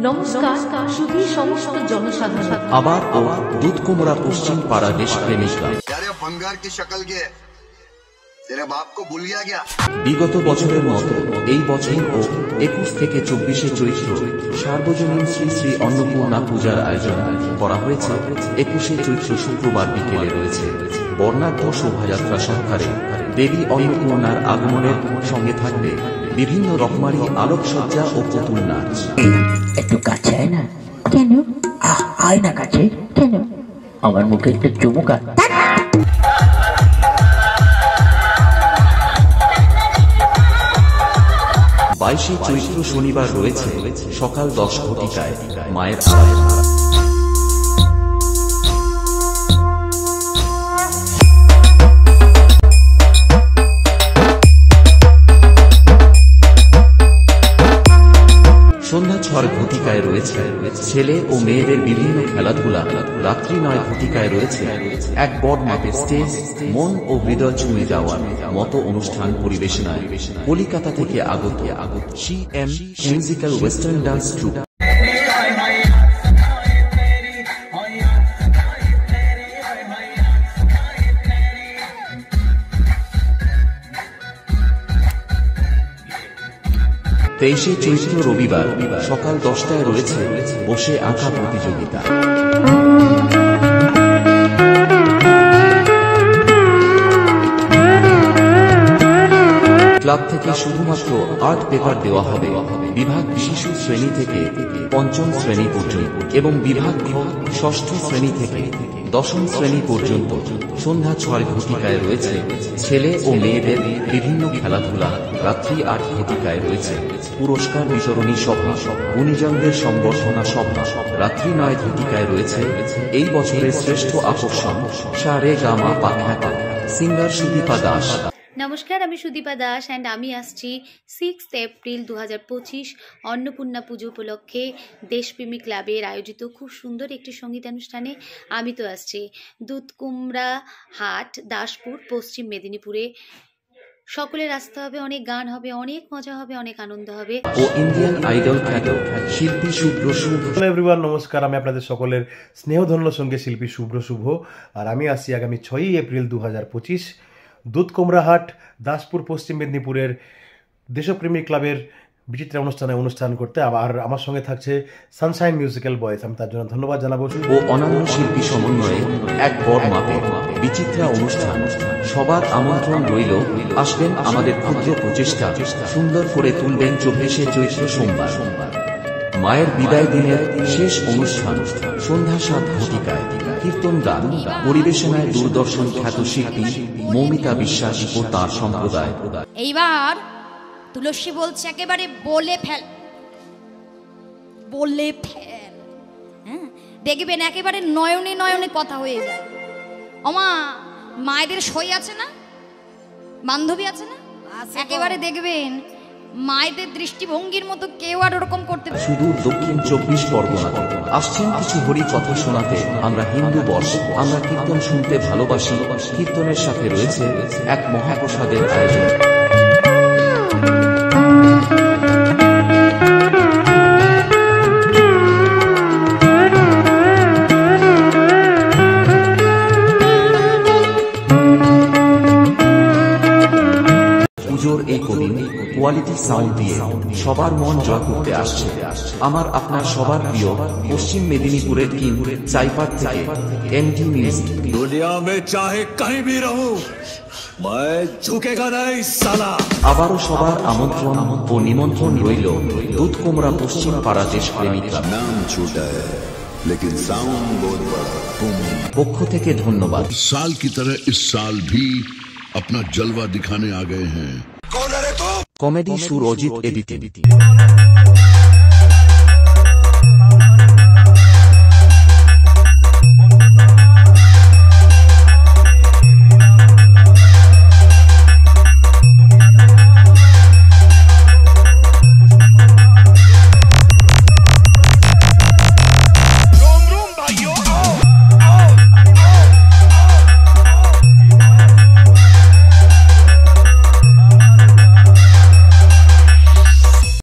নমস্কার সুধী সমস্ত জনসাধারণ। আবার ও দুধ কুমড়া পশ্চিম পাড়া দেশপ্রেমিকরা বিগত বছরের মতো এই বছর ও 21 থেকে 24 চৈত্র সার্বজনীন শ্রী শ্রী অন্নপূর্ণা পূজার আয়োজন করা হয়েছে। 21 চৈত্র শুক্রবার বিকেলে রয়েছে বর্ণাঢ্য শোভাযাত্রা সহকারে দেবী অন্নপূর্ণার আগমনের সঙ্গে থাকবে বিভিন্ন রকমারি আলোকসজ্জা ও পুতুল নাচ। একটু কাছে আয় না। কেন? আয় না কাছে। কেন? আমার মুখে একটু চুমুকা। 22 চৈত্র শনিবার রয়েছে সকাল 10 ঘটিকায় মায়ের আরাধনা। সন্ধ্যা 6 ঘটিকায় রয়েছে ছেলে ও মেয়েদের বিভিন্ন খেলাধুলা। রাত্রি 9 ঘটিকায় রয়েছে এক বড় মাপের স্টেজ, মন ও হৃদয় ছুঁয়ে যাওয়ার মতো অনুষ্ঠান পরিবেশনায় কলিকাতা থেকে আগত CM musical western dance troupe. তেইশে চৈত্র রবিবার সকাল 10টায় রয়েছে বসে আঁকা প্রতিযোগিতা। ক্লাব থেকে শুধুমাত্র আর্ট পেপার দেওয়া হবে। বিভাগ শিশু শ্রেণী থেকে 5ম শ্রেণী পর্যন্ত এবং বিভাগ ষষ্ঠ শ্রেণী থেকে 10ম শ্রেণী পর্যন্ত। সন্ধ্যা 6 ঘটিকায় রয়েছে ছেলে ও মেয়েদের বিভিন্ন খেলাধুলা। রাত্রি 8 ঘটিকায় রয়েছে পুরস্কার বিতরণী সভা, গুণীজনদের সম্বর্ধনা সভা। রাত্রি 9 ঘটিকায় রয়েছে এই বছরের শ্রেষ্ঠ আকর্ষণ সা রে গা মা পা খ্যাত সিঙ্গার সুদীপা দাস। নমস্কার, আমি সুদীপা দাস অ্যান্ড আমি আসছি 6 এপ্রিল 2025 অন্নপূর্ণা পুজো উপলক্ষে দেশপ্রেমী ক্লাবের আয়োজিত খুব সুন্দর একটি সঙ্গীতানুষ্ঠানে। আমি তো আসছি দুধ কুমড়া হাট, দাসপুর, পশ্চিম মেদিনীপুরে। সকলের আসতে হবে, অনেক গান হবে, অনেক মজা হবে, অনেক আনন্দ হবে। ও ইন্ডিয়ান আইডল খ্যাত শিল্পী শুভ্র শুভ। হ্যালো এভরিওয়ান, নমস্কার। আমি আপনাদের সকলের স্নেহধন্য সঙ্গে শিল্পী শুভ্র শুভ, আর আমি আসছি আগামী 6 এপ্রিল 2025 দুধ কুমড়া হাট, দাসপুর, পশ্চিম মেদিনীপুরের দেশপ্রেমী ক্লাবের বিচিত্রা অনুষ্ঠান করতে। আর আমার সঙ্গে থাকছে সানশাইন মিউজিক্যাল বয়েস। আমি তার জন্য ধন্যবাদ জানাবো। ও অন্যান্য শিল্পী সমন্বয়ে এক বড় মাপের বিচিত্রা অনুষ্ঠান। সবার আমন্ত্রণ রইল, আসবেন। আমাদের ক্ষুদ্র প্রচেষ্টা সুন্দর করে তুলবেন 24 চৈত্র সোমবার মায়ের বিদায় দিনের শেষ অনুষ্ঠান সন্ধ্যা 7 ঘটিকায়। কীর্তন গান পরিবেশনায় দূরদর্শন খ্যাত শিল্পী মৌমিতা বিশ্বাস ও তার সম্প্রদায়। এইবার তুলসী বলছে একেবারে বলে ফেল, হ্যাঁ, দেখবেন একেবারে নয়নে নয়নে কথা হয়ে যায়। ওমা, মায়েদের সই আছে না, বান্ধবী আছে না, একেবারে দেখবেন মায়েদের দৃষ্টিভঙ্গির মতো কেউ আর ওরকম করতে। সুদূর দক্ষিণ 24 পরগনা আসছেন কিছু হরি কথা শোনাতে। আমরা হিন্দু বর্ষ, আমরা কীর্তন শুনতে ভালোবাসি। কীর্তনের সাথে রয়েছে এক মহাপ্রসাদের আয়োজন। পুজোর এই কদিন কোয়ালিটি সাউন্ড দিয়ে সবার মন জয় করতে আসছে আমার আপনার সবার প্রিয় পশ্চিম মেদিনীপুরের কিং চাইপাট থেকে MD মিউজিক। দুনিয়া মে চাহে কहीं भी रहूं मैं झुकेगा नहीं साला। আবারও সবার আমন্ত্রণ ও নিমন্ত্রণ রইল দুধ কুমড়া পশ্চিম পাড়া দেশপ্রেমী ক্লাব। नाम छोटा है लेकिन साउंड बहुत बड़ा। পক্ষ থেকে ধন্যবাদ। साल की तरह इस साल भी अपना जलवा दिखाने आ गए हैं। कौन है तू? कॉमेडी सुर अजित एडिटिंग।